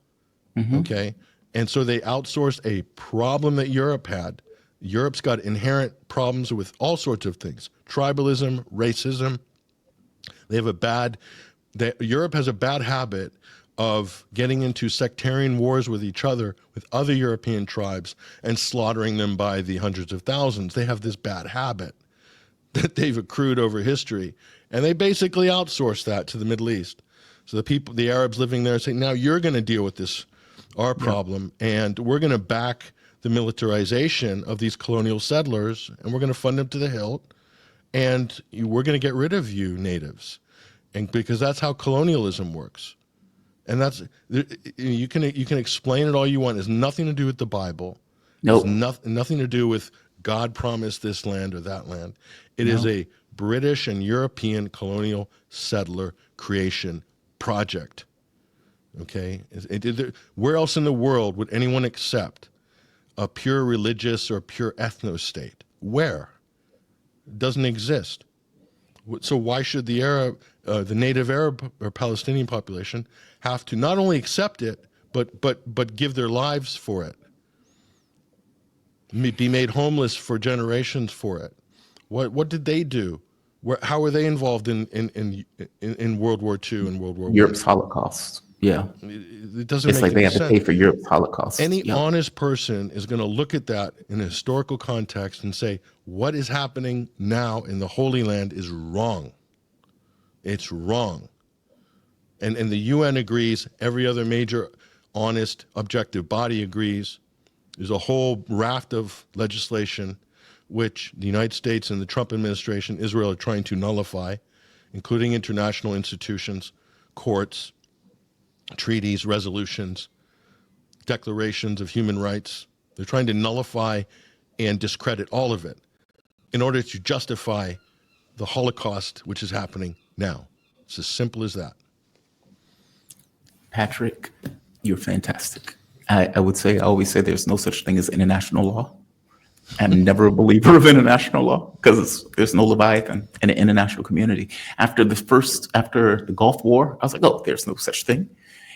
Okay? And so they outsourced a problem that Europe had. Europe's got inherent problems with all sorts of things. Tribalism, racism. Europe has a bad habit of getting into sectarian wars with each other, with other European tribes, and slaughtering them by the hundreds of thousands. They have this bad habit that they've accrued over history. And they basically outsource that to the Middle East. So the Arabs living there say, now you're going to deal with this, our problem, and we're going to back the militarization of these colonial settlers, and we're going to fund them to the hilt, and we're going to get rid of you natives, and because that's how colonialism works. And that's you can explain it all you want. It has nothing to do with the Bible. Nope. It's nothing to do with God promised this land or that land. It is a British and European colonial settler creation project. Okay? Where else in the world would anyone accept a pure religious or pure ethno state? Where? It doesn't exist. So why should the native Arab or Palestinian population have to not only accept it, but give their lives for it, be made homeless for generations for it? What did they do? How were they involved in World War II and World War I? Europe's Holocaust. Yeah. It doesn't It's make like they any have sense. to pay for Europe's Holocaust. Any honest person is going to look at that in a historical context and say, what is happening now in the Holy Land is wrong. It's wrong. And the UN agrees. Every other major, honest, objective body agrees. There's a whole raft of legislation which the United States and the Trump administration, Israel, are trying to nullify including international institutions, courts, treaties, resolutions, declarations of human rights. They're trying to nullify and discredit all of it in order to justify the Holocaust, which is happening now. It's as simple as that. Patrick, you're fantastic. I would say, I always say there's no such thing as international law. I'm never a believer of international law because there's no Leviathan in the international community. After the Gulf War, I was like, oh, there's no such thing.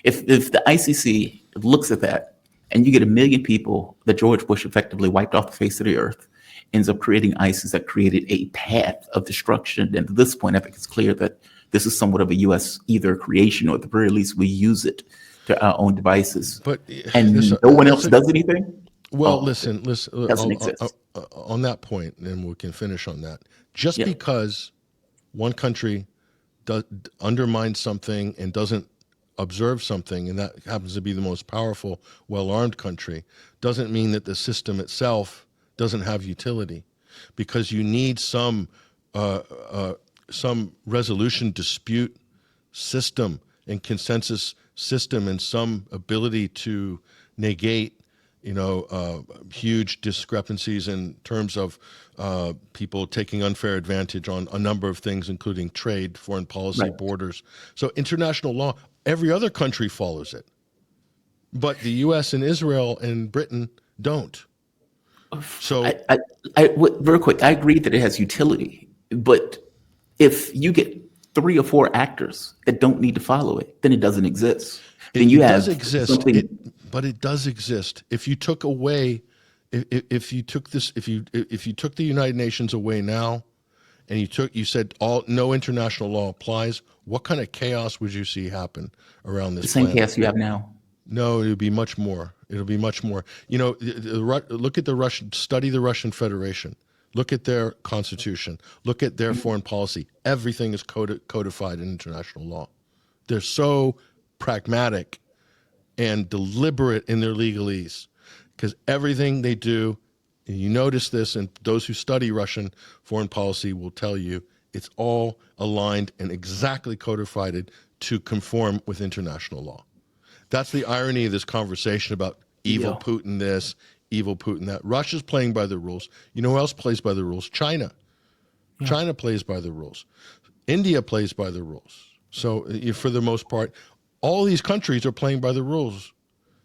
If the ICC looks at that and you get 1 million people that George Bush effectively wiped off the face of the earth, ends up creating ISIS that created a path of destruction. And at this point, I think it's clear that this is somewhat of a U.S. either creation or at the very least we use it to our own devices. But and no one else does anything? Well, listen, doesn't exist. On that point, and we can finish on that. Just Yeah. because one country undermines something and doesn't observe something, and that happens to be the most powerful, well-armed country, doesn't mean that the system itself doesn't have utility, because you need some resolution dispute system and consensus system and some ability to negate huge discrepancies in terms of people taking unfair advantage on a number of things, including trade, foreign policy, Right. borders. So international law, every other country follows it. But the U.S. and Israel and Britain don't. So Very quick, I agree that it has utility, but if you get 3 or 4 actors that don't need to follow it, then it doesn't exist. Then you have does exist, something. but it does exist. If you took away, if you took the United Nations away now, and you said no international law applies, what kind of chaos would you see happen around this The same planet? chaos you have now. No, it would be much more. It'll be much more. Look at study the Russian Federation. Look at their constitution. Look at their foreign policy. Everything is codified in international law. They're so pragmatic and deliberate in their legalese, because everything they do, and you notice this, and those who study Russian foreign policy will tell you, it's all aligned and exactly codified to conform with international law. That's the irony of this conversation about evil Putin this, evil Putin that. Russia's playing by the rules. You know who else plays by the rules? China. Yeah. China plays by the rules. India plays by the rules. So for the most part, all these countries are playing by the rules.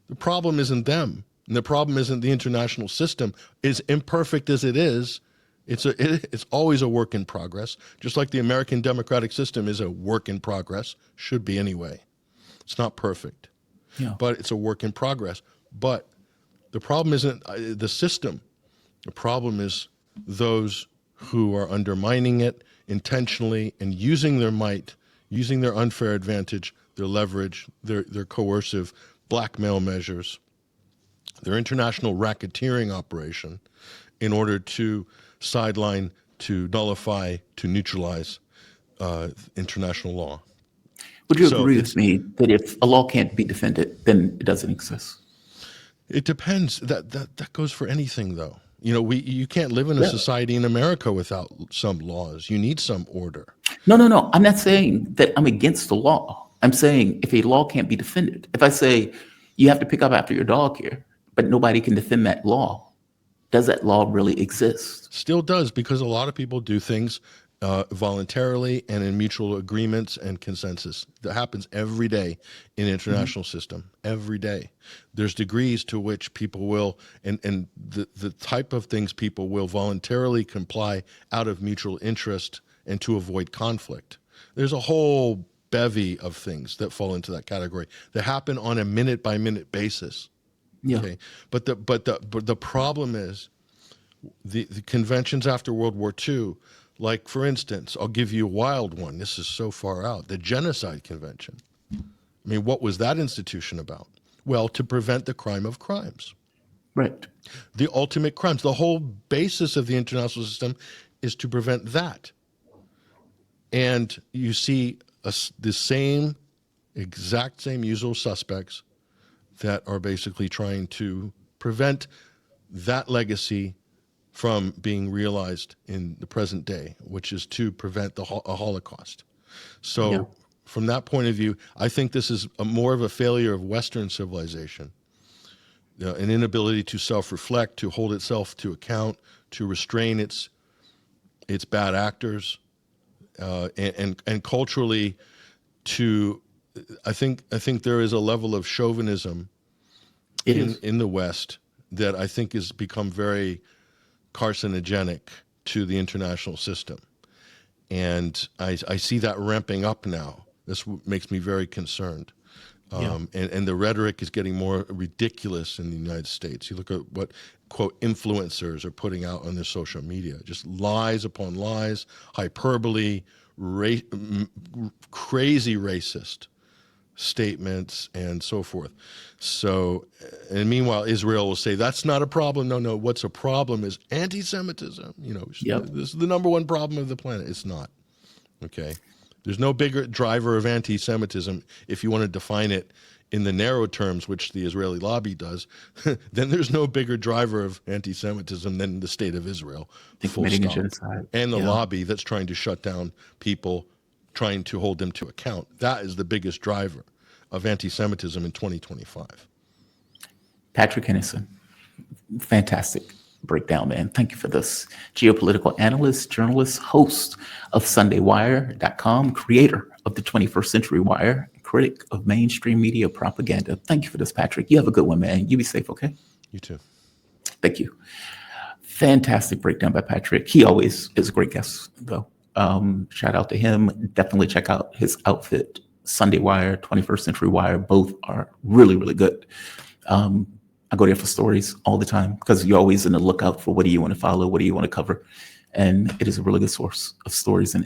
The problem isn't them. And the problem isn't the international system. As imperfect as it is, it's always a work in progress, just like the American democratic system is a work in progress, should be anyway. It's not perfect, but it's a work in progress. But the problem isn't the system. The problem is those who are undermining it intentionally and using their might, using their unfair advantage, their leverage, their coercive blackmail measures, their international racketeering operation in order to sideline, to nullify, to neutralize international law. Would you agree with me that if a law can't be defended, then it doesn't exist? It depends. That goes for anything, though. You can't live in a society in America without some laws. You need some order. No. I'm not saying that I'm against the law. I'm saying if a law can't be defended, if I say you have to pick up after your dog here, but nobody can defend that law, does that law really exist? Still does, because a lot of people do things voluntarily and in mutual agreements and consensus. That happens every day in the international system, every day. There's degrees to which people will, and the type of things people will voluntarily comply out of mutual interest and to avoid conflict. There's a whole bevy of things that fall into that category that happen on a minute-by-minute basis. Yeah. Okay, but the problem is the conventions after World War II, like, for instance, I'll give you a wild one. This is so far out. The Genocide Convention. I mean, what was that institution about? Well, to prevent the crime of crimes. Right. The ultimate crimes. The whole basis of the international system is to prevent that. And you see the exact same usual suspects that are basically trying to prevent that legacy from being realized in the present day, which is to prevent a Holocaust. So Yeah. from that point of view, I think this is more of a failure of Western civilization, an inability to self-reflect, to hold itself to account, to restrain its bad actors, and culturally I think there is a level of chauvinism in the West that I think has become very carcinogenic to the international system. And I see that ramping up now. This makes me very concerned. And the rhetoric is getting more ridiculous in the United States. You look at what, quote, influencers are putting out on their social media, just lies upon lies, hyperbole, crazy racist statements, and so forth. So, and meanwhile, Israel will say, that's not a problem. No, what's a problem is anti-Semitism. This is the number one problem of the planet. It's not, okay? There's no bigger driver of anti-Semitism, if you want to define it in the narrow terms, which the Israeli lobby does, then there's no bigger driver of anti-Semitism than the state of Israel, full Committing a stop. genocide. And the lobby that's trying to shut down people, trying to hold them to account. That is the biggest driver of anti-Semitism in 2025. Patrick Henningsen, fantastic breakdown, man. Thank you for this. Geopolitical analyst, journalist, host of SundayWire.com, creator of the 21st Century Wire, critic of mainstream media propaganda. Thank you for this, Patrick. You have a good one, man. You be safe, okay? You too. Thank you. Fantastic breakdown by Patrick. He always is a great guest, though. Shout out to him. Definitely check out his outfit, Sunday Wire, 21st Century Wire. Both are really, really good. I go there for stories all the time because you're always in the lookout for what do you want to follow, what do you want to cover. And it is a really good source of stories and